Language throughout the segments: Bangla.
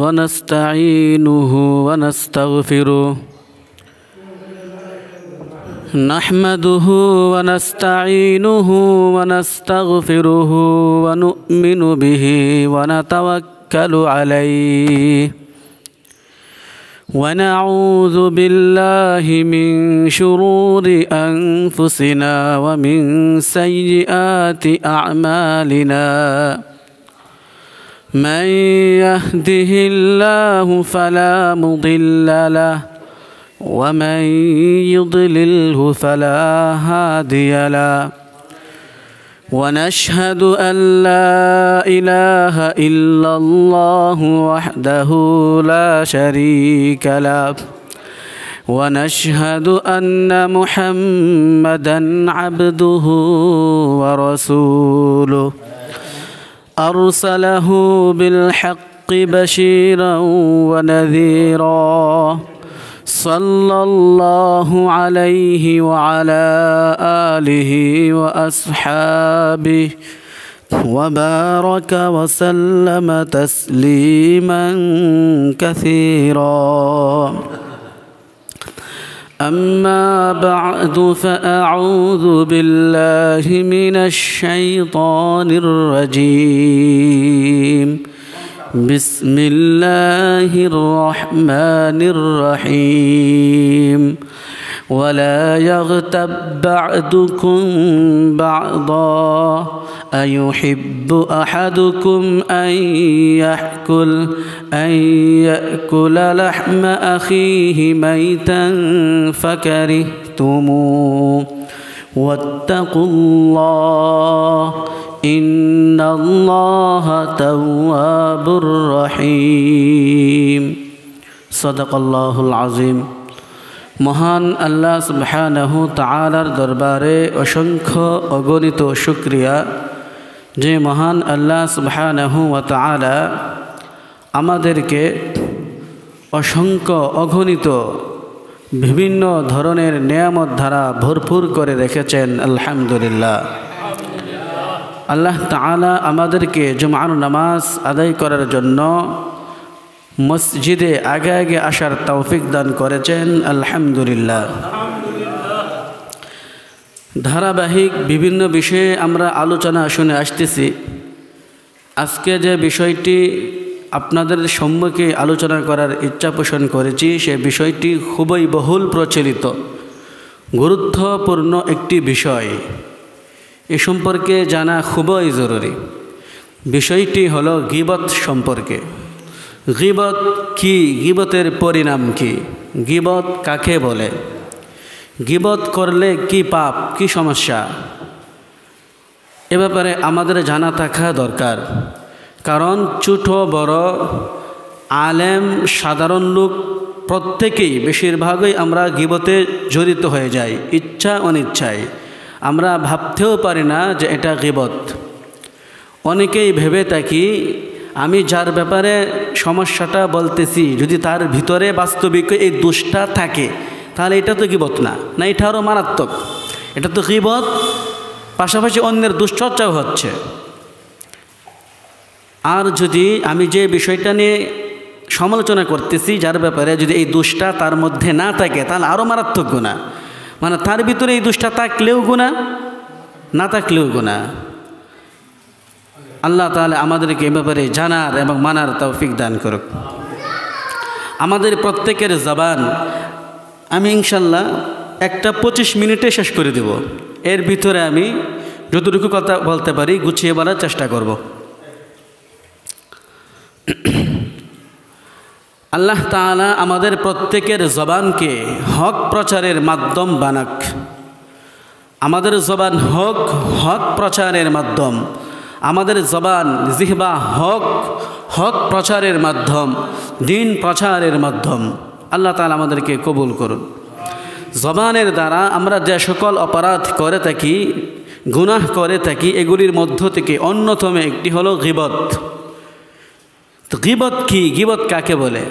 ونستعينه ونستغفره نحمده ونستعينه ونستغفره ونؤمن به ونتوكل عليه ونعوذ بالله من شرور أنفسنا ومن سيئات أعمالنا من يهده الله فلا مضل له ومن يضلله فلا هادي له ونشهد أن لا إله إلا الله وحده لا شريك له ونشهد أن محمدًا عبده ورسوله أرسله بالحق بشيرا ونذيرا صلى الله عليه وعلى آله وأصحابه وبارك وسلم تسليما كثيرا أما بعد فأعوذ بالله من الشيطان الرجيم بسم الله الرحمن الرحيم ولا يغتب بعضكم بعضا أيحب أحدكم أن يأكل لحم أخيه ميتا فكرهتموه واتقوا الله إن الله تواب رحيم صدق الله العظيم মহান আল্লাহ সুবহানাহু তাআলার দরবারে অসংখ্য অগণিত শুকরিয়া যে মহান আল্লাহ সুবহানাহু ওয়া তাআলা আমাদেরকে অসংখ্য অগণিত বিভিন্ন ধরনের নিয়ামত দ্বারা ভরপুর করে রেখেছেন আলহামদুলিল্লাহ। আল্লাহ তাআলা আমাদেরকে জুমার নামাজ আদায় করার জন্য মসজিদে আগে আগে আসার তৌফিক দান করেছেন আলহামদুলিল্লাহ। ধারাবাহিক বিভিন্ন বিষয়ে আমরা আলোচনা শুনে আসতেছি। আজকে যে বিষয়টি আপনাদের সম্মুখে আলোচনা করার ইচ্ছা পোষণ করেছি সে বিষয়টি খুবই বহুল প্রচলিত গুরুত্বপূর্ণ একটি বিষয়। এ সম্পর্কে জানা খুবই জরুরি। বিষয়টি হলো গীবত সম্পর্কে। গীবত কি? গীবতের পরিণাম কি? গীবত কাকে বলে? গীবত করলে কি পাপ, কি সমস্যা? এ ব্যাপারে আমাদের জানা থাকা দরকার। কারণ ছোট বড় আলেম সাধারণ লোক প্রত্যেকেই বেশিরভাগই আমরা গীবতে জড়িত হয়ে যাই ইচ্ছা অনিচ্ছায়। আমরা ভাবতেও পারি না যে এটা গীবত। অনেকেই ভেবে থাকি আমি যার ব্যাপারে সমস্যাটা বলতেছি যদি তার ভিতরে বাস্তবিক এই দোষটা থাকে তাহলে এটা তো গীবত না, এটা আরও মারাত্মক। এটা তো গীবত, পাশাপাশি অন্যের দুশ্চর্চাও হচ্ছে। আর যদি আমি যে বিষয়টা নিয়ে সমালোচনা করতেছি যার ব্যাপারে যদি এই দোষটা তার মধ্যে না থাকে তাহলে আরও মারাত্মক গুনাহ। মানে তার ভিতরে এই দোষটা থাকলেও গুনাহ, না থাকলেও গুনাহ। আল্লাহ তাআলা আমাদেরকে এ ব্যাপারে জানার এবং মানার তৌফিক দান করুক। আমাদের প্রত্যেকের জবান আমি ইনশাল্লাহ 1:25 মিনিটে শেষ করে দেব। এর ভিতরে আমি যতটুকু কথা বলতে পারি গুছিয়ে বলার চেষ্টা করব। আল্লাহ তাআলা আমাদের প্রত্যেকের জবানকে হক প্রচারের মাধ্যম বানাক। আমাদের জবান হক প্রচারের মাধ্যম। আমাদের জবান জিহবা হক প্রচারের মাধ্যম, দিন প্রচারের মাধ্যম। আল্লাহ তাআলা আমাদেরকে কবুল করুন। জবানের দ্বারা আমরা যে সকল অপরাধ করে থাকি, গুনাহ করে থাকি, এগুলির মধ্য থেকে অন্যতম একটি হলো গীবত। তো গীবত কি? গীবত কাকে বলে?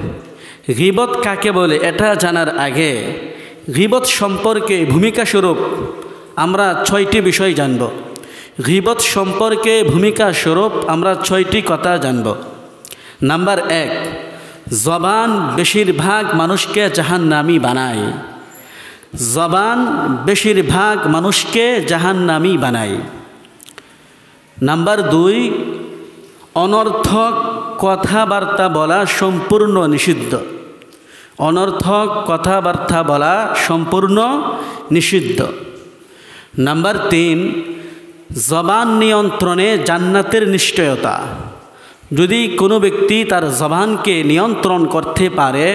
গীবত কাকে বলে এটা জানার আগে গীবত সম্পর্কে ভূমিকা স্বরূপ আমরা 6টি বিষয় জানব। গীবত সম্পর্কে ভূমিকা স্বরূপ আমরা 6টি কথা জানব। নাম্বার 1, জবান বেশিরভাগ মানুষকে জাহান্নামী বানায়। জবান বেশিরভাগ মানুষকে জাহান্নামী বানায়। নাম্বার 2, অনর্থক কথাবার্তা বলা সম্পূর্ণ নিষিদ্ধ। অনর্থক কথাবার্তা বলা সম্পূর্ণ নিষিদ্ধ। নাম্বার 3, জবান নিয়ন্ত্রণে জান্নাতের নিশ্চয়তা। যদি কোনো ব্যক্তি তার জবানকে নিয়ন্ত্রণ করতে পারে,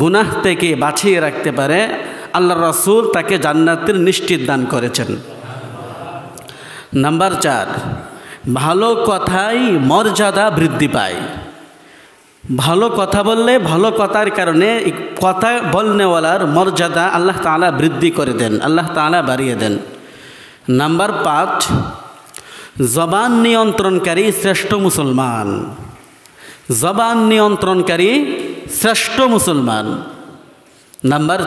গুনাহ থেকে বাঁচিয়ে রাখতে পারে, আল্লাহর রাসূল তাকে জান্নাতের নিশ্চিত দান করেছেন। নাম্বার 4, ভালো কথাই মর্যাদা বৃদ্ধি পায়। ভালো কথা বললে ভালো কথার কারণে কথা বলনেওয়ালার মর্যাদা আল্লাহ তাআলা বৃদ্ধি করে দেন, আল্লাহ তাআলা বাড়িয়ে দেন। নাম্বার 5, জবান নিয়ন্ত্রণকারী শ্রেষ্ঠ মুসলমান। জবান নিয়ন্ত্রণকারী শ্রেষ্ঠ মুসলমান। নাম্বার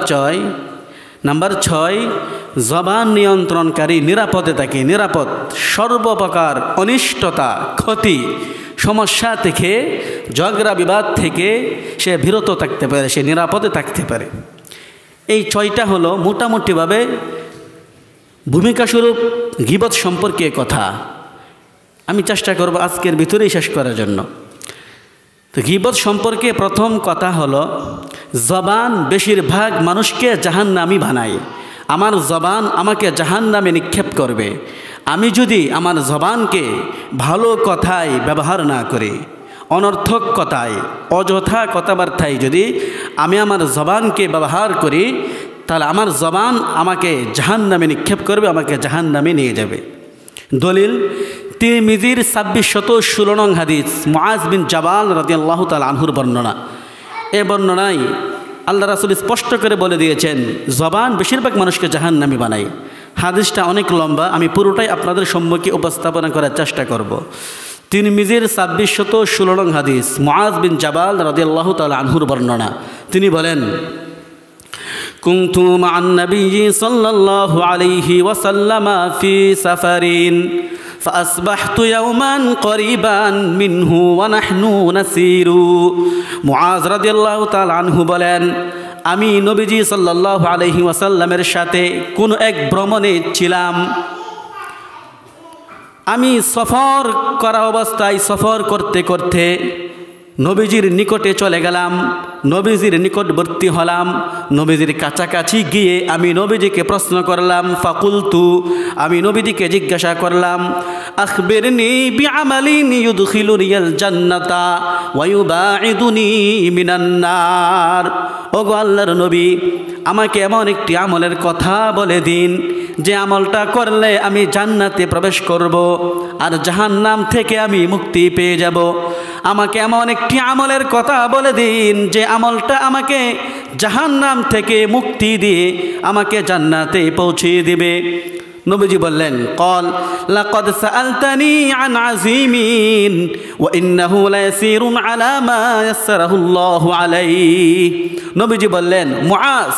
6, জবান নিয়ন্ত্রণকারী নিরাপদে থাকে। নিরাপদ, সর্বপ্রকার অনিষ্টতা, ক্ষতি, সমস্যা থেকে, ঝগড়া বিবাদ থেকে সে বিরত থাকতে পারে, সে নিরাপদে থাকতে পারে। এই 6টা হলো মোটামুটিভাবে ভূমিকাস্বরূপ গীবত সম্পর্কে কথা। আমি চেষ্টা করব আজকের ভিতরেই শেষ করার জন্য। তো গীবত সম্পর্কে প্রথম কথা হলো, জবান বেশিরভাগ মানুষকে জাহান্নামী বানায়। আমার জবান আমাকে জাহান্নামে নিক্ষেপ করবে। আমি যদি আমার জবানকে ভালো কথায় ব্যবহার না করি, অনর্থক কথায়, অযথা কথাবার্তায় যদি আমি আমার জবানকে ব্যবহার করি, তাহলে আমার জবান আমাকে জাহান্নামে নিক্ষেপ করবে, আমাকে জাহান্নামে নিয়ে যাবে। দলিল তিরমিজির 2616 নং হাদিস, মুআজ বিন জাবাল রাদিয়াল্লাহু তাআলা আনহুর বর্ণনা। এই বর্ণনায় আল্লাহ রাসূল স্পষ্ট করে বলে দিয়েছেন, জবান বেশিরভাগ মানুষকে জাহান্নামী বানায়। হাদিসটা অনেক লম্বা, আমি পুরোটাই আপনাদের সম্মুখে উপস্থাপনা করার চেষ্টা করব। তিরমিজির 2616 নং হাদিস, মুআজ বিন জাবাল রাদিয়াল্লাহু তাআলা আনহুর বর্ণনা। তিনি বলেন, কুনতু মা'আন নবী সাল্লাল্লাহু আলাইহি ওয়াসাল্লাম ফি সাফারিন فأصبحت يوما قريبا منه ونحن نسير। মুআজ রাদিয়াল্লাহু তাআলা আনহু বলেন, আমি নবীজি সাল্লাল্লাহু আলাইহি ওয়াসাল্লামের সাথে কোন এক ভ্রমণে ছিলাম। আমি সফর করা অবস্থায় সফর করতে করতে নবীজির নিকটে চলে গেলাম, নবীজির নিকটবর্তী হলাম। নবীজির কাছাকাছি গিয়ে আমি নবীজিকে প্রশ্ন করলাম, ফাকুলতু, আমি নবীজিকে জিজ্ঞাসা করলাম, আখবিরনি বিআমালিন ইউদখিলুনিয়াল জান্নাতা ওয়া ইউবাঈদুনি মিনান নার। ওগো আল্লাহর নবী, আমাকে এমন একটি আমলের কথা বলে দিন যে আমলটা করলে আমি জান্নাতে প্রবেশ করব আর জাহান্নাম থেকে আমি মুক্তি পেয়ে যাব। আমাকে এমন একটি আমলের কথা বলে দিন যে আমলটা আমাকে জাহান্নাম থেকে মুক্তি দিয়ে আমাকে জান্নাতে পৌঁছিয়ে দিবে। নবীজি বললেন, ক্বাল লাকাদ সাআলতানি আন আযীমিন ওয়া ইন্নাহু লায়াসীরুন আলা মা ইয়াসসারাহুল্লাহু আলাইহি। নবীজি বললেন, মুআজ,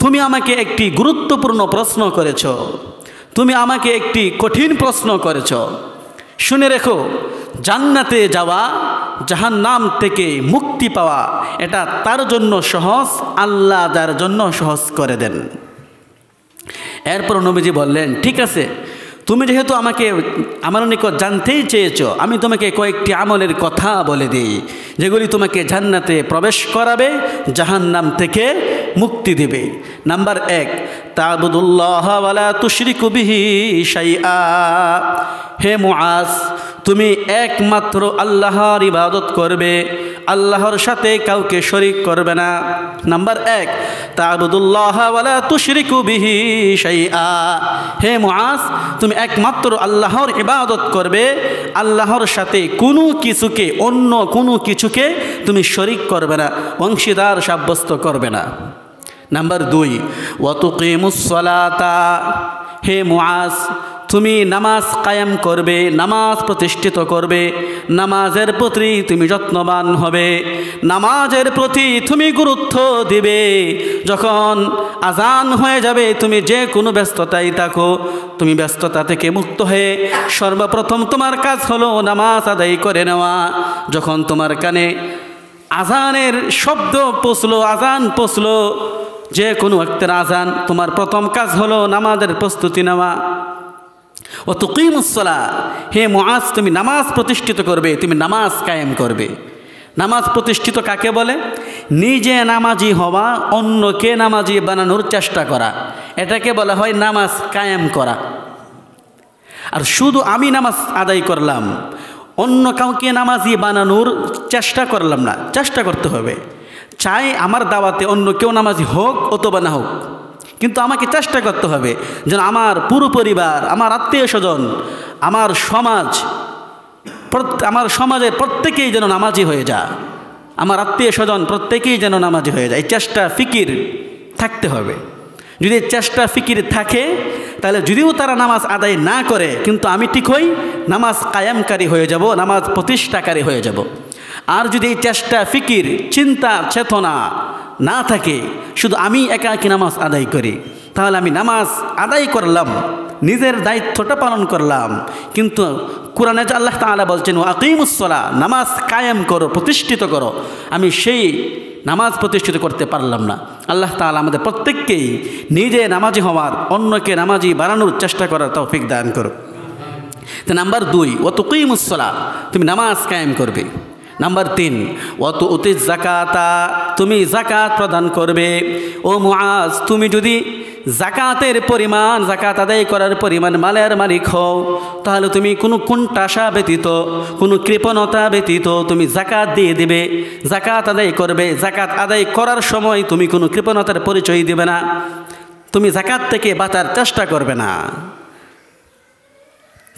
তুমি আমাকে একটি গুরুত্বপূর্ণ প্রশ্ন করেছ, তুমি আমাকে একটি কঠিন প্রশ্ন করেছ। শুনে রেখো, জান্নাতে যাওয়া, জাহান্নাম থেকে মুক্তি পাওয়া, এটা তার জন্য সহজ, আল্লাহ যার জন্য সহজ করে দেন। এরপর নবীজি বললেন, ঠিক আছে, তুমি যেহেতু আমাকে আমার নিকট জানতেই চেয়েছো, আমি তোমাকে কয়েকটি আমলের কথা বলে দিই যেগুলি তোমাকে জান্নাতে প্রবেশ করাবে, জাহান্নাম থেকে মুক্তি দেবে। নাম্বার 1, তা'বুদুল্লাহ ওয়া লা তুশরিকু বিহি শাইআ। হে মুআজ, তুমি একমাত্র আল্লাহর ইবাদত করবে, আল্লাহর সাথে কাউকে শরীক করবে না। নাম্বার 1, তা'বুদুল্লাহ ওয়া লা তুশরিকু বিহি শাইআ। হে মুআজ, তুমি একমাত্র আল্লাহর ইবাদত করবে, আল্লাহর সাথে কোনো কিছুকে, অন্য কোনো কিছুকে তুমি শরীক করবে না, অংশীদার সাব্যস্ত করবে না। নাম্বার 2, ওয়া তুকিমুস সালাতা। হে মুআজ, তুমি নামাজ কায়েম করবে, নামাজ প্রতিষ্ঠিত করবে, নামাজের প্রতি তুমি যত্নবান হবে, নামাজের প্রতি তুমি গুরুত্ব দিবে। যখন আজান হয়ে যাবে তুমি যে কোনো ব্যস্ততায় থাকো, তুমি ব্যস্ততা থেকে মুক্ত হয়ে সর্বপ্রথম তোমার কাজ হলো নামাজ আদায় করে নেওয়া। যখন তোমার কানে আজানের শব্দ পৌঁছলো, আজান পৌঁছলো, যে কোনো ওয়াক্তের আজান, তোমার প্রথম কাজ হলো নামাজের প্রস্তুতি নেওয়া। ও তুকিমুসসালাহ, হে মুআজ তুমি নামাজ প্রতিষ্ঠিত করবে, তুমি নামাজ কায়েম করবে। নামাজ প্রতিষ্ঠিত কাকে বলে? নিজে নামাজি হওয়া, অন্যকে নামাজি বানানোর চেষ্টা করা, এটাকে বলা হয় নামাজ কায়েম করা। আর শুধু আমি নামাজ আদায় করলাম, অন্য কাউকে নামাজি বানানোর চেষ্টা করলাম না। চেষ্টা করতে হবে, চাই আমার দাওয়াতে অন্য কেউ নামাজি হোক অথবা না হোক, কিন্তু আমাকে চেষ্টা করতে হবে যেন আমার পুরো পরিবার, আমার আত্মীয় স্বজন, আমার সমাজের প্রত্যেকেই যেন নামাজি হয়ে যায়, আমার আত্মীয় স্বজন প্রত্যেকেই যেন নামাজি হয়ে যায়। এই চেষ্টা ফিকির থাকতে হবে। যদি চেষ্টা ফিকির থাকে তাহলে যদিও তারা নামাজ আদায় না করে, কিন্তু আমি ঠিক হই নামাজ কায়েমকারী হয়ে যাব, নামাজ প্রতিষ্ঠাকারী হয়ে যাব। আর যদি এই চেষ্টা ফিকির চিন্তা চেতনা না থাকে, শুধু আমি একাকী নামাজ আদায় করি, তাহলে আমি নামাজ আদায় করলাম, নিজের দায়িত্বটা পালন করলাম, কিন্তু কোরআনে যে আল্লাহ তাআলা বলছেন আকিমুসসালাহ, নামাজ কায়েম করো, প্রতিষ্ঠিত করো, আমি সেই নামাজ প্রতিষ্ঠিত করতে পারলাম না। আল্লাহ তাআলা আমাদের প্রত্যেককেই নিজে নামাজি হওয়ার, অন্যকে নামাজি বানানোর চেষ্টা করার তৌফিক দান করো। তো নাম্বার 2, ও তুকিমুসসালাহ, তুমি নামাজ কায়েম করবে। নাম্বার 3, ওয়াতু উতি যাকাতা, তুমি যাকাত প্রদান করবে। ও মুআজ, তুমি যদি যাকাতের পরিমাণ, যাকাত আদায় করার পরিমাণ মালের মালিক হও, তাহলে তুমি কোনো কুণ্ঠাসা ব্যতীত, কোনো কৃপণতা ব্যতীত তুমি যাকাত দিয়ে দিবে, যাকাত আদায় করবে। যাকাত আদায় করার সময় তুমি কোনো কৃপণতার পরিচয় দিবে না, তুমি যাকাত থেকে বাঁচার চেষ্টা করবে না,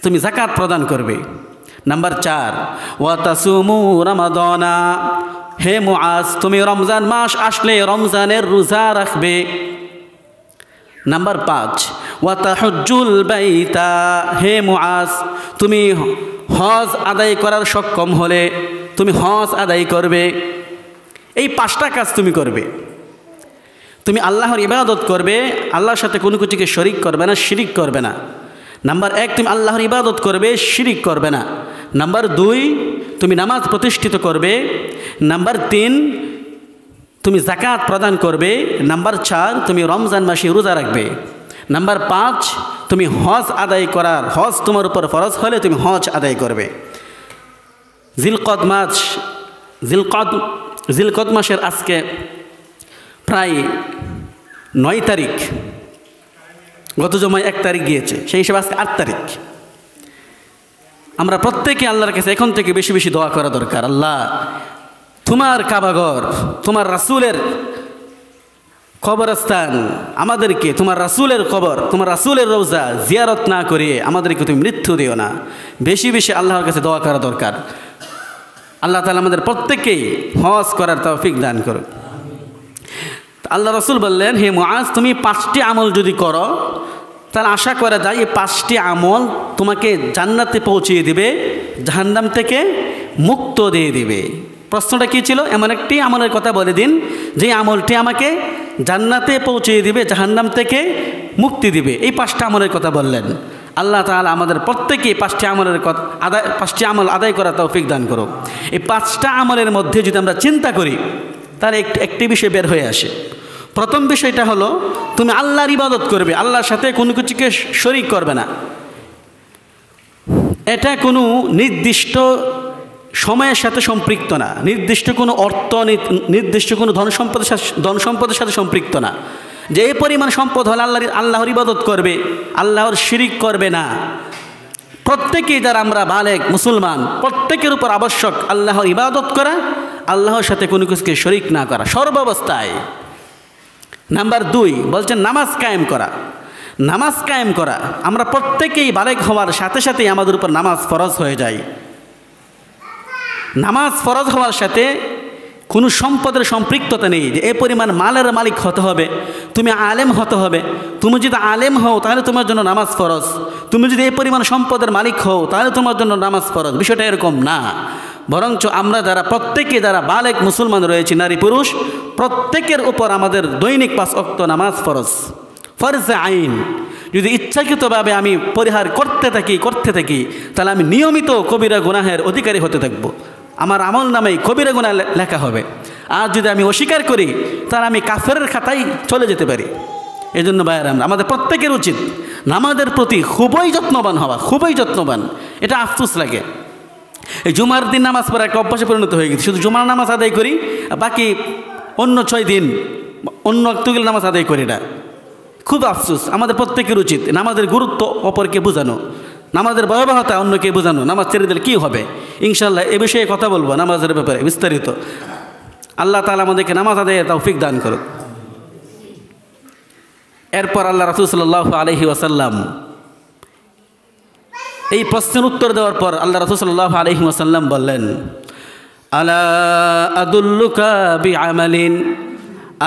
তুমি যাকাত প্রদান করবে। নাম্বার 4, ওয়া তাসুমু রমাদানা, হে মুআজ তুমি রমজান মাস আসলে রমজানের রোজা রাখবে। নাম্বার 5, ওয়া তাহুজ্জুল বাইতা, হে মুআজ তুমি হজ আদায় করার সক্ষম হলে তুমি হজ আদায় করবে। এই 5টা কাজ তুমি করবে। তুমি আল্লাহর ইবাদত করবে, আল্লাহর সাথে কোনো কিছুকে শরিক করবে না, শিরিক করবে না। নাম্বার 1, তুমি আল্লাহর ইবাদত করবে, শিরিক করবে না। নাম্বার 2, তুমি নামাজ প্রতিষ্ঠিত করবে। নাম্বার 3, তুমি যাকাত প্রদান করবে। নাম্বার 4, তুমি রমজান মাসে রোজা রাখবে। নাম্বার 5, তুমি হজ আদায় করার, হজ তোমার উপর ফরজ হলে তুমি হজ আদায় করবে। জিলকদ মাসের আজকে প্রায় 9 তারিখ, গত জমায় 1 তারিখ গিয়েছে, সেই হিসেবে আজকে 8 তারিখ। আমরা প্রত্যেকে আল্লাহর কাছে এখন থেকে বেশি বেশি দোয়া করা দরকার। আল্লাহ, তোমার কাবাঘর, তোমার রাসূলের কবরস্থান, আমাদেরকে তোমার রাসূলের কবর, তোমার রাসূলের রওজা জিয়ারত না করিয়ে আমাদেরকে তুমি মৃত্যু দিও না। বেশি বেশি আল্লাহর কাছে দোয়া করা দরকার। আল্লাহ তাআলা আমাদের প্রত্যেককেই হজ করার তৌফিক দান করুন। আল্লাহ রাসূল বললেন, হে মুআজ তুমি 5টি আমল যদি করো, তাহলে আশা করা যায় এই 5টি আমল তোমাকে জান্নাতে পৌঁছিয়ে দিবে, জাহান্নাম থেকে মুক্ত দিয়ে দিবে। প্রশ্নটা কী ছিল? এমন একটি আমলের কথা বলে দিন যে আমলটি আমাকে জান্নাতে পৌঁছিয়ে দিবে, জাহান্নাম থেকে মুক্তি দিবে। এই 5টা আমলের কথা বললেন। আল্লাহ তাআলা আমাদের প্রত্যেকেই 5টি আমল আদায় করা তৌফিক দান করো। এই 5টা আমলের মধ্যে যদি আমরা চিন্তা করি তাহলে একটি বিষয় বের হয়ে আসে। প্রথম বিষয়টা হলো তুমি আল্লাহর ইবাদত করবে, আল্লাহর সাথে কোনো কিছুকে শরিক করবে না। এটা কোনো নির্দিষ্ট সময়ের সাথে সম্পৃক্ত না, নির্দিষ্ট কোনো অর্থ, নির্দিষ্ট কোনো ধন সম্পদের সাথে সম্পৃক্ত না যে এই পরিমাণ সম্পদ হলে আল্লাহর ইবাদত করবে, আল্লাহর শিরিক করবে না। প্রত্যেকেই যারা আমরা বালেগ মুসলমান, প্রত্যেকের উপর আবশ্যক আল্লাহর ইবাদত করা, আল্লাহর সাথে কোনো কিছুকে শরিক না করা সর্বাবস্থায়। নাম্বার 2 বলছেন নামাজ কায়েম করা। নামাজ কায়েম করা, আমরা প্রত্যেকেই বালেগ হওয়ার সাথে সাথেই আমাদের উপর নামাজ ফরজ হয়ে যায়। নামাজ ফরজ হওয়ার সাথে কোনো সম্পদের সম্পৃক্ততা নেই যে এই পরিমাণ মালের মালিক হতে হবে, তুমি আলেম হতে হবে। তুমি যদি আলেম হও তাহলে তোমার জন্য নামাজ ফরজ, তুমি যদি এই পরিমাণ সম্পদের মালিক হও তাহলে তোমার জন্য নামাজ ফরজ। বিষয়টা এরকম না, বরঞ্চ আমরা যারা বালেক মুসলমান রয়েছি, নারী পুরুষ, প্রত্যেকের উপর আমাদের দৈনিক 5 ওয়াক্ত নামাজ ফরজ, ফরজে আইন। যদি ইচ্ছাকৃতভাবে আমি পরিহার করতে থাকি তাহলে আমি নিয়মিত কবিরা গুনাহের অধিকারী হতে থাকবো, আমার আমল নামেই কবিরা গুনাহ লেখা হবে। আর যদি আমি অস্বীকার করি তাহলে আমি কাফেরের খাতায় চলে যেতে পারি। এই জন্য ভাইয়েরা, আমাদের প্রত্যেকের উচিত নামাজের প্রতি খুবই যত্নবান হওয়া, খুবই যত্নবান। এটা আফসোস লাগে, এই জুমার দিন নামাজ পড়া একটা অভ্যাসে পরিণত হয়ে গেছে। শুধু জুমার নামাজ আদায় করি, বাকি অন্য 6 দিন অন্য অক্তগুলো নামাজ আদায় করি না। খুব আফসোস। আমাদের প্রত্যেকের উচিত নামাজের গুরুত্ব অপরকে বোঝানো, নামাজের ভয়াবহতা অন্যকে বোঝানো। নামাজ ছেড়ে দিলে কী হবে, ইনশাআল্লাহ এ বিষয়ে কথা বলবো নামাজের ব্যাপারে বিস্তারিত। আল্লাহ তাআলা আমাদেরকে নামাজ আদায়ের তৌফিক দান করুন। এরপর আল্লাহ রাসূল সাল্লাল্লাহু আলাইহি ওয়াসাল্লাম এই প্রশ্নের উত্তর দেওয়ার পর আল্লাহ রাসূল সাল্লাল্লাহু আলাইহি ওয়াসাল্লাম বললেন, আলা আদুল্লুকা বিআমালিন,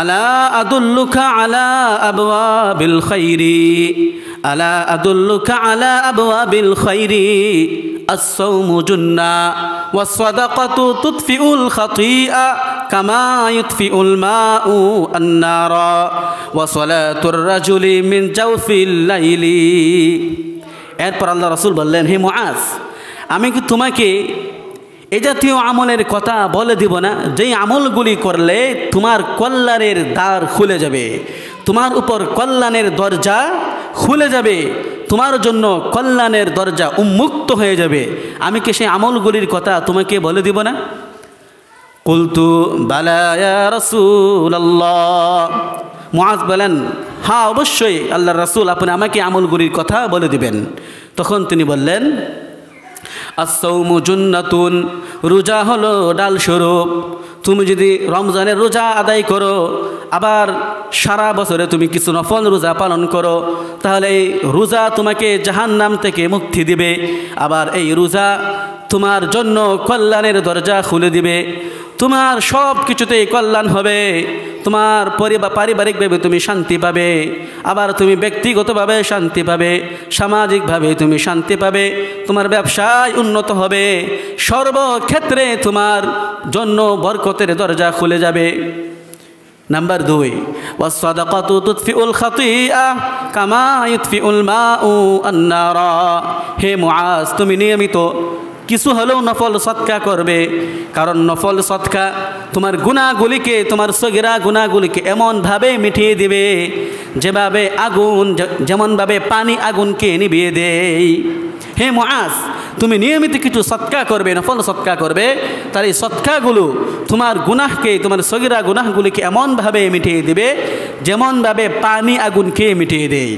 আলা আদুল্লুকা আলা আবওয়াবিল খাইরি, আলা আদুল্লুকা আলা আবওয়াবিল খাইরি, আস-সাওমু জুন্নাহ ওয়াস-সাদাকাতু তুতফিউল খাতিআ কামা ইউতফিউল মাউ আন-নারা ওয়া সালাতুর রাজুলি মিন জাওফিল লাইলি। এরপর আল্লাহ রাসূল বললেন, হে মুআজ, আমি কি তোমাকে এ জাতীয় আমলের কথা বলে দিব না, যেই আমলগুলি করলে তোমার কল্যাণের দ্বার খুলে যাবে, তোমার উপর কল্যাণের দরজা খুলে যাবে, তোমার জন্য কল্যাণের দরজা উন্মুক্ত হয়ে যাবে। আমি কি সেই আমলগুলির কথা তোমাকে বলে দিব না? কুলতু বালা ইয়া রাসূলুল্লাহ। মুআজ বলেন, হ্যাঁ অবশ্যই আল্লাহর রাসূল, আপনি আমাকে আমলগুলির কথা বলে দিবেন। তখন তিনি বললেন, আস-সাওমু জুন্নাতুন, রোজা হলো ডাল স্বরূপ। তুমি যদি রমজানের রোজা আদায় করো, আবার সারা বছরে তুমি কিছু নফল রোজা পালন করো, তাহলে এই রোজা তোমাকে জাহান্নাম থেকে মুক্তি দিবে। আবার এই রোজা তোমার জন্য কল্যাণের দরজা খুলে দিবে, তোমার সব কিছুতেই কল্যাণ হবে। তোমার পারিবারিকভাবে তুমি শান্তি পাবে, আবার তুমি ব্যক্তিগতভাবে শান্তি পাবে, সামাজিকভাবে তুমি শান্তি পাবে, তোমার ব্যবসায় উন্নত হবে, সর্বক্ষেত্রে তোমার জন্য বরকতের দরজা খুলে যাবে। নাম্বার 2, ওয়াস-সাদাকাতু তুতফিউল খাতিআ কামা ইউতফিউল মাউ আন-নারা। হে মুআজ, তুমি নিয়মিত কিছু হলেও নফল সদকা করবে, কারণ নফল সদকা তোমার গুনাহগুলিকে, তোমার সগীরা গুনাহগুলিকে এমনভাবে মিটিয়ে দিবে যেভাবে যেমনভাবে পানি আগুনকে নিভিয়ে দেয়। হে মুআজ, তুমি নিয়মিত কিছু সদকা করবে, নফল সদকা করবে, তার এই সদকাগুলো তোমার গুনাহকে, তোমার সগীরা গুনাহগুলিকে এমনভাবে মিটিয়ে দিবে যেমনভাবে পানি আগুনকে মিটিয়ে দেয়।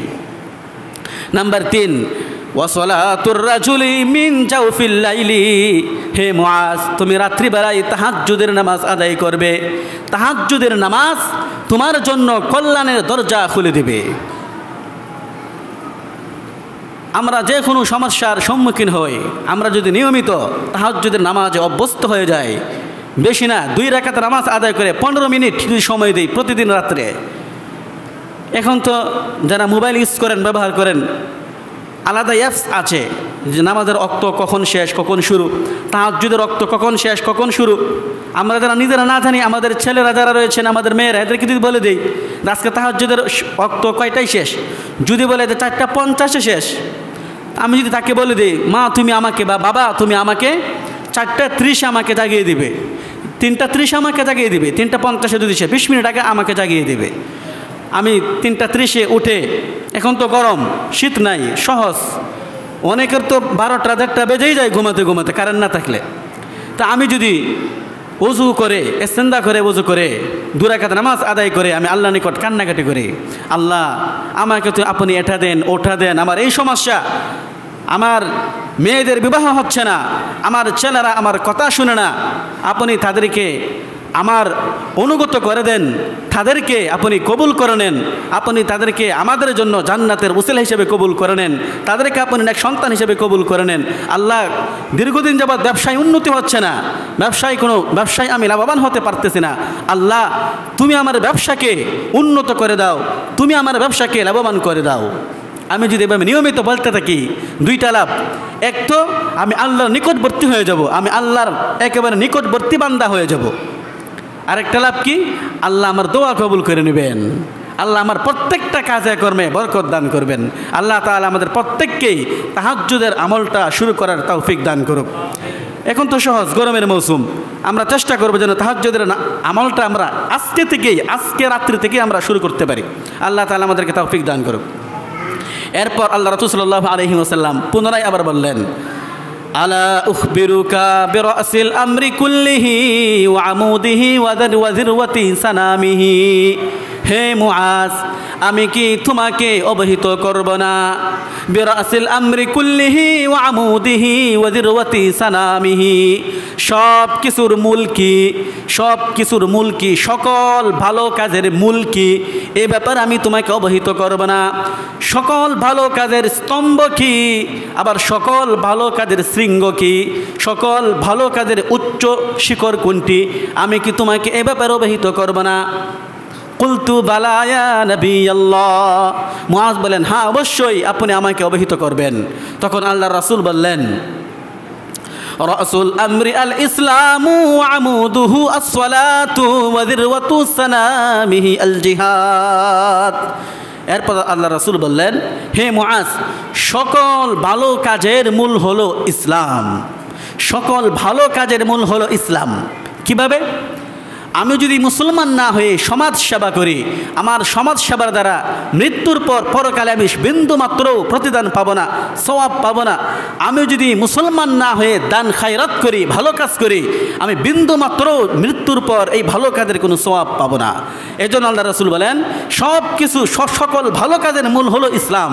নাম্বার 3, ওয়াসলাতুর রাজুলি মিন জাওফিল লাইলি। হে মুআজ, তুমি রাত্রিবেলায় তাহাজ্জুদের নামাজ আদায় করবে। তাহাজ্জুদের নামাজ তোমার জন্য কল্যাণের দরজা খুলে দেবে। আমরা যে কোনো সমস্যার সম্মুখীন হই, আমরা যদি নিয়মিত তাহাজ্জুদের নামাজে অভ্যস্ত হয়ে যাই, বেশি না 2 রাকাত নামাজ আদায় করে 15 মিনিট যদি সময় দিই প্রতিদিন রাত্রে। এখন তো যারা মোবাইল ইউজ করেন, ব্যবহার করেন, আলাদা অ্যাপস আছে যে নামাজের ওয়াক্ত কখন শেষ কখন শুরু, তাহাজ্জুদের ওয়াক্ত কখন শেষ কখন শুরু। আমরা যারা নিজেরা না জানি, আমাদের ছেলেরা যারা রয়েছেন, আমাদের মেয়েরা, এদেরকে যদি বলে দিই আজকে তাহাজ্জুদের ওয়াক্ত কয়টায় শেষ, যদি বলে যে 4:50 শেষ, আমি যদি তাকে বলে দিই, মা তুমি আমাকে বা বাবা তুমি আমাকে 4:30 আমাকে জাগিয়ে দিবে, 3:30 আমাকে জাগিয়ে দিবে, 3:50 যদি সে 20 মিনিট আগে আমাকে জাগিয়ে দেবে, আমি 3:30 উঠে, এখন তো গরম, শীত নাই, সহজ, অনেকের তো 12টা 1টা বেজেই যায় ঘুমাতে ঘুমাতে কারেন্ট না থাকলে। তা আমি যদি ওযু করে, ইস্তেনজা করে, ওযু করে 2 রাকাত নামাজ আদায় করে আমি আল্লাহর নিকট কান্নাকাটি করি, আল্লাহ আমাকে তো আপনি এটা দেন ওটা দেন, আমার এই সমস্যা, আমার মেয়েদের বিবাহ হচ্ছে না, আমার ছেলেরা আমার কথা শুনে না, আপনি তাদেরকে আমার অনুগত করে দেন, তাদেরকে আপনি কবুল করে নেন, আপনি তাদেরকে আমাদের জন্য জান্নাতের উসিলা হিসেবে কবুল করে নেন, তাদেরকে আপনি এক সন্তান হিসেবে কবুল করে নেন। আল্লাহ, দীর্ঘদিন যাবৎ ব্যবসায় উন্নতি হচ্ছে না, ব্যবসায় আমি লাভবান হতে পারতেছি না। আল্লাহ, তুমি আমার ব্যবসাকে উন্নত করে দাও, তুমি আমার ব্যবসাকে লাভবান করে দাও। আমি যদি এভাবে নিয়মিত বলতে থাকি, দুইটা লাভ। এক তো আমি আল্লাহর নিকটবর্তী হয়ে যাব, আমি আল্লাহর একেবারে নিকটবর্তী বান্দা হয়ে যাব। আরেকটা লাভ কি? আল্লাহ আমার দোয়া কবুল করে নেবেন, আল্লাহ আমার প্রত্যেকটা কাজে কর্মে বরকত দান করবেন। আল্লাহ তাআলা আমাদের প্রত্যেককেই তাহাজ্জুদের আমলটা শুরু করার তৌফিক দান করুক। এখন তো সহজ, গরমের মৌসুম, আমরা চেষ্টা করবো যেন তাহাজ্জুদের আমলটা আমরা আজকে রাত্রি থেকে আমরা শুরু করতে পারি। আল্লাহ তাআলা আমাদেরকে তৌফিক দান করুক। এরপর আল্লাহ রাসূল সাল্লাল্লাহু আলাইহি ওয়াসাল্লাম পুনরায় আবার বললেন, আলা উখবিরুকা বিরাসিল আমরি কুল্লিহি ওয়া আমুদিহি ওয়া যিরওয়াতি সানামিহি। হে মুআজ, আমি কি তোমাকে অবহিত করব না? বিরাসিল আমরি কুল্লিহি ওয়া আমুদিহি ওয়া যিরওয়াতি সানামিহি, সব কিছুর মূল কি, সকল ভালো কাজের মূল কি, এ ব্যাপারে আমি তোমাকে অবহিত করব না? সকল ভালো কাজের স্তম্ভ কি, আবার সকল ভালো কাজের শৃঙ্গ কি, সকল ভালো কাজের উচ্চ শিখর কোনটি, আমি কি তোমাকে এ ব্যাপারে অবহিত করব না? কুলতু বালা ইয়া নবী আল্লাহ। মুআজ বলেন, হ্যাঁ অবশ্যই আপনি আমাকে অবহিত করবেন। তখন আল্লাহর রাসূল বললেন, রাসুল আমরি আল ইসলামু আমুদুহু আসসালাতু ওয়া যিরওয়াতু সানামিহি আল জিহাদ। এরপর আল্লাহ রাসূল বললেন, হে মুআজ, সকল ভালো কাজের মূল হলো ইসলাম, সকল ভালো কাজের মূল হলো ইসলাম। কিভাবে? আমি যদি মুসলমান না হয়ে সমাজ সেবা করি, আমার সমাজ সেবার দ্বারা মৃত্যুর পর পরকালে আমি বিন্দু মাত্র প্রতিদান পাবো না, সওয়াব পাবো না। আমি যদি মুসলমান না হয়ে দান খায়রাত করি, ভালো কাজ করি, আমি বিন্দু মাত্র মৃত্যুর পর এই ভালো কাজের কোনো সওয়াব পাবো না। এজন্য আল্লাহ রাসূল বলেন, সকল ভালো কাজের মূল হলো ইসলাম।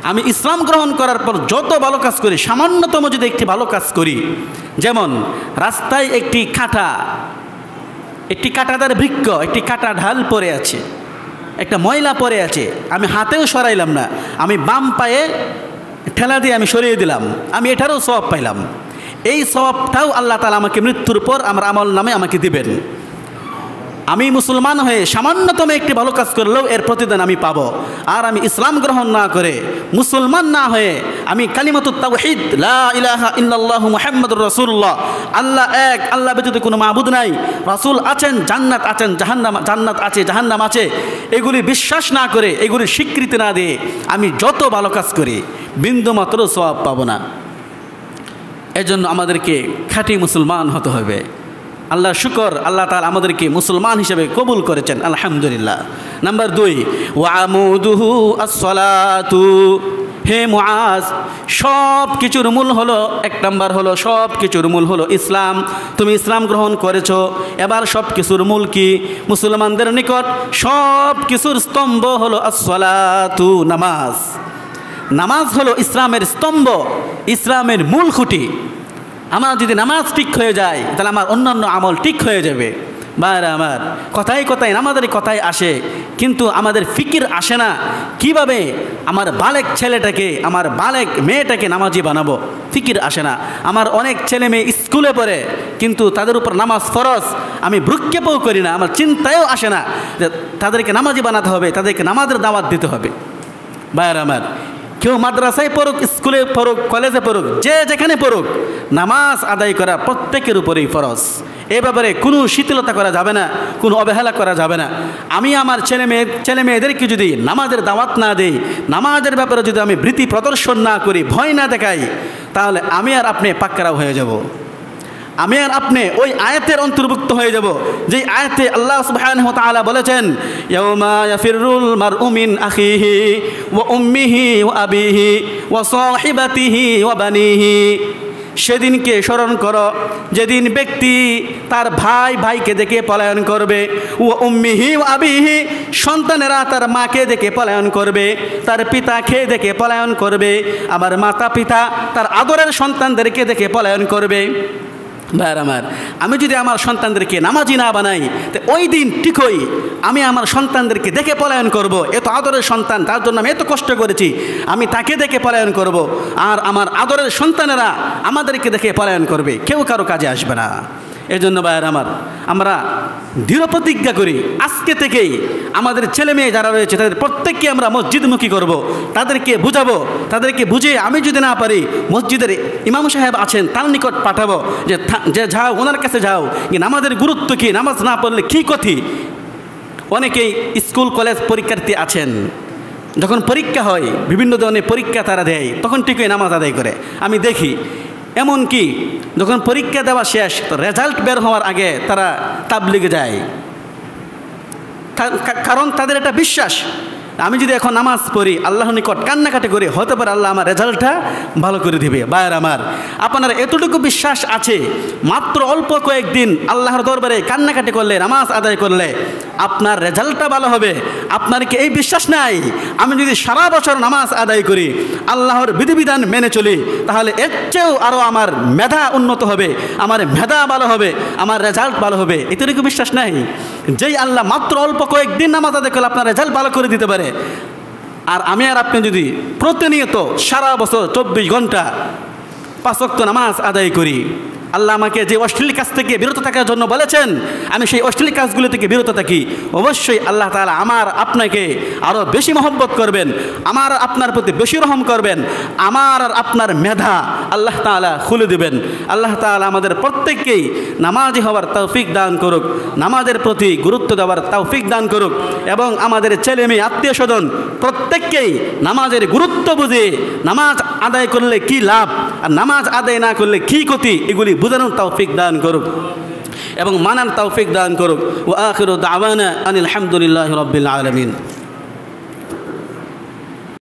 আমি ইসলাম গ্রহণ করার পর যত ভালো কাজ করি, সামান্যতম যদি একটি ভালো কাজ করি, যেমন রাস্তায় একটি কাঁটাদার বৃক্ষ, একটি কাঁটা ঢাল পড়ে আছে, একটা ময়লা পড়ে আছে, আমি হাতেও সরাইলাম না, আমি বাম পায়ে ঠেলা দিয়ে আমি সরিয়ে দিলাম, আমি এটারও সওয়াব পাইলাম। এই সওয়াবটাও আল্লাহ তাআলা আমাকে মৃত্যুর পর আমার আমল নামে আমাকে দিবেন। আমি মুসলমান হয়ে সামান্যতম একটি ভালো কাজ করলেও এর প্রতিদান আমি পাবো। আর আমি ইসলাম গ্রহণ না করে, মুসলমান না হয়ে আমি কালিমাতুত তাওহীদ লা ইলাহা ইল্লাল্লাহু মুহাম্মাদুর রাসূলুল্লাহ, আল্লাহ এক, আল্লাহ ব্যতীত কোনো মাবুদ নাই, রাসূল আছেন, জান্নাত আছেন, জান্নাত আছে, জাহান্নাম আছে, এগুলি বিশ্বাস না করে, এগুলির স্বীকৃতি না দিয়ে আমি যত ভালো কাজ করি, বিন্দুমাত্র সওয়াব পাবো না। এজন্য আমাদেরকে খাঁটি মুসলমান হতে হবে। আল্লাহ শুকর, আল্লাহ তাআলা আমাদেরকে মুসলমান হিসেবে কবুল করেছেন, আলহামদুলিল্লাহ। নাম্বার 2, ওয়া আমুদুহু আসসালাতু। হে মুআজ, সব কিছুর মূল হলো, 1 নাম্বার হলো সব কিছুর মূল হলো ইসলাম। তুমি ইসলাম গ্রহণ করেছো, এবার সব কিছুর মূল কি? মুসলমানদের নিকট সব কিছুর স্তম্ভ হলো আসসালাতু, নামাজ। নামাজ হলো ইসলামের স্তম্ভ, ইসলামের মূল খুঁটি। আমার যদি নামাজ ঠিক হয়ে যায়, তাহলে আমার অন্যান্য আমল ঠিক হয়ে যাবে। ভাইরা আমার, কথায় নামাজের কথায় আসে, কিন্তু আমাদের ফিকির আসে না কিভাবে আমার বালেক ছেলেটাকে, আমার বালেক মেয়েটাকে নামাজি বানাবো। ফিকির আসে না। আমার অনেক ছেলে মেয়ে স্কুলে পড়ে, কিন্তু তাদের উপর নামাজ ফরজ, আমি ভ্রুক্ষেপও করি না, আমার চিন্তায়ও আসে না যে তাদেরকে নামাজি বানাতে হবে, তাদেরকে নামাজের দাওয়াত দিতে হবে। ভাইরা আমার, কেউ মাদ্রাসায় পড়ুক, স্কুলে পড়ুক, কলেজে পড়ুক, যে যেখানে পড়ুক, নামাজ আদায় করা প্রত্যেকের উপরেই ফরজ। এ ব্যাপারে কোনো শিথিলতা করা যাবে না, কোনো অবহেলা করা যাবে না। আমি আমার ছেলে মেয়েদেরকে যদি নামাজের দাওয়াত না দেই, নামাজের ব্যাপারে যদি আমি ভীতি প্রদর্শন না করি, ভয় না দেখাই, তাহলে আমি আর আপনি পাক্কারাও হয়ে যাব। আমি আর আপনি ওই আয়াতের অন্তর্ভুক্ত হয়ে যাব, যে আয়াতে আল্লাহ সুবহানাহু ওয়া তাআলা বলেছেন, ইয়াউমা ইয়াফিরুল মারউ মিন আখিহি ওয়া উম্মিহি ওয়া আবিহি ওয়া সাহিবাতিহি ওয়া বানিহি। সেদিনকে স্মরণ করো যেদিন ব্যক্তি তার ভাইকে দেখে পলায়ন করবে, ও উম্মিহি ওয়া আবিহি, সন্তানেরা তার মাকে দেখে পলায়ন করবে, তার পিতাকে দেখে পলায়ন করবে, আবার মাতা পিতা তার আদরের সন্তানদেরকে দেখে পলায়ন করবে। ভাইয়ের আমার, আমি যদি আমার সন্তানদেরকে নামাজি না বানাই, তো ওই দিন ঠিকই আমি আমার সন্তানদেরকে দেখে পলায়ন করব। এত আদরের সন্তান, তার জন্য আমি এত কষ্ট করেছি, আমি তাকে দেখে পলায়ন করব, আর আমার আদরের সন্তানেরা আমাদেরকে দেখে পলায়ন করবে, কেউ কারো কাজে আসবে না। এই জন্য ভাইয়ের আমার, আমরা দৃঢ় প্রতিজ্ঞা করি আজকে থেকেই আমাদের ছেলে মেয়ে যারা রয়েছে তাদের প্রত্যেককে আমরা মসজিদমুখী করব, তাদেরকে বুঝাবো, তাদেরকে বুঝিয়ে আমি যদি না পারি মসজিদের ইমাম সাহেব আছেন তার নিকট পাঠাবো, যে যাও ওনার কাছে যাও, কি নামাজের গুরুত্ব কী, নামাজ না পড়লে কী ক্ষতি। অনেকেই স্কুল কলেজ পরীক্ষার্থী আছেন, যখন পরীক্ষা হয় বিভিন্ন ধরনের পরীক্ষা তারা দেয়, তখন ঠিকই নামাজ আদায় করে। আমি দেখি এমনকি যখন পরীক্ষা দেওয়া শেষ, তো রেজাল্ট বের হওয়ার আগে তারা তাবলিগে যায়, কারণ তাদের একটা বিশ্বাস, আমি যদি এখন নামাজ পড়ি আল্লাহর নিকট কান্নাকাটি করি, হতে পারে আল্লাহ আমার রেজাল্টটা ভালো করে দিবে। ভাইয়ের আমার, আপনার এতটুকু বিশ্বাস আছে, মাত্র অল্প কয়েকদিন আল্লাহর দরবারে কান্নাকাটি করলে, নামাজ আদায় করলে আপনার রেজাল্টটা ভালো হবে। আপনার কি এই বিশ্বাস নাই? আমি যদি সারা বছর নামাজ আদায় করি, আল্লাহর বিধিবিধান মেনে চলি, তাহলে এর চেয়েও আরও আমার মেধা উন্নত হবে, আমার মেধা ভালো হবে, আমার রেজাল্ট ভালো হবে। এতটুকু বিশ্বাস নাই? যেই আল্লাহ মাত্র অল্প কয়েকদিন নামাজ আদায় করলে আপনার রেজাল্ট ভালো করে দিতে পারে, আর আমি আর আপনি যদি প্রতিনিয়ত সারা বছর 24 ঘন্টা 5 ওয়াক্ত নামাজ আদায় করি, আল্লাহ আমাকে যে অশ্লীল কাজ থেকে বিরত থাকার জন্য বলেছেন, আমি সেই অশ্লীল কাজগুলো থেকে বিরত থাকি, অবশ্যই আল্লাহ তাআলা আমার আপনাকে আরও বেশি মহব্বত করবেন, আমার আপনার প্রতি বেশি রহম করবেন, আমার আর আপনার মেধা আল্লাহ তাআলা খুলে দেবেন। আল্লাহ তাআলা আমাদের প্রত্যেককেই নামাজি হওয়ার তৌফিক দান করুক, নামাজের প্রতি গুরুত্ব দেওয়ার তৌফিক দান করুক, এবং আমাদের ছেলে মেয়ে আত্মীয় স্বজন প্রত্যেককেই নামাজের গুরুত্ব বুঝে নামাজ আদায় করলে কি লাভ আর নামাজ আদায় না করলে কি ক্ষতি, এগুলি বুঝানোর তৌফিক দান করুক এবং মানার তৌফিক দান করুক। ওয়া আখিরু দাওয়ানা আনিল হামদুলিল্লাহি রাব্বিল আলামিন।